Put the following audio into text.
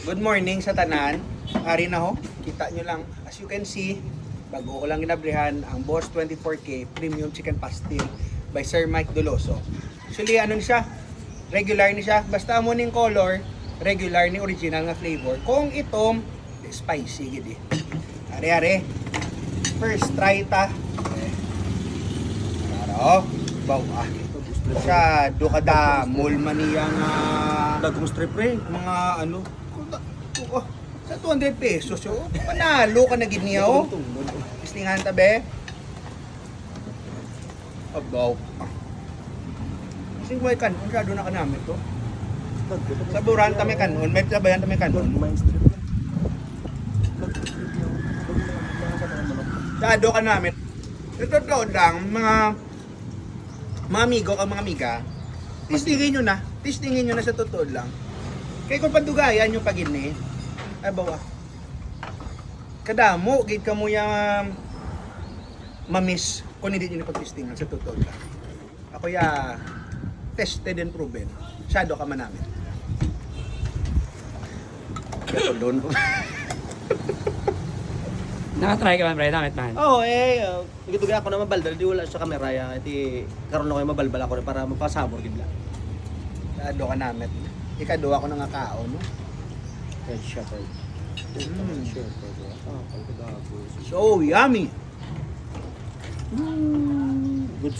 Good morning sa tanan. Ari na ho. Kita nyo lang. As you can see, bago ko lang ginabrihan ang Boss 24K Premium Chicken Pastil by Sir Mike Doloso. Actually, ano ni siya? Regular ni siya. Basta mo ning color, regular ni original nga flavor. Kung itom, spicy gid. Ari. First try ta. Ara, baw ah. Sa do kada mall man niya nga Dagong strip pre. mga ano sa 200 pesos yo. Panalo ka na gid niya oh. Istingan tabe. Abaw. Sing way kan, unsa do na kanami to. Sa Buranta may kanon, may sabayan ta may kanon. Sa do ka namin. Ito lang mga amigo o mga amiga, tistingin nyo na sa totoo lang. Kaya kung pandugayan yung pagini, ay bawa, kadamo, gid ka mo yung mamiss kung hindi nyo pagtistingan sa totoo lang. Ako ya, tested and proven. Shadow ka man namin. Kaya doon ko. Nakatry ka man, pre, nakit man. Oo, nagitugan ako na mabaldal, di wala sa kamera ya, iti karon ako mabalbal ako para mapasabor gid lang. Shadow ka namin. Ikado ako ng kao, no? Red shepherd. So yummy! Good.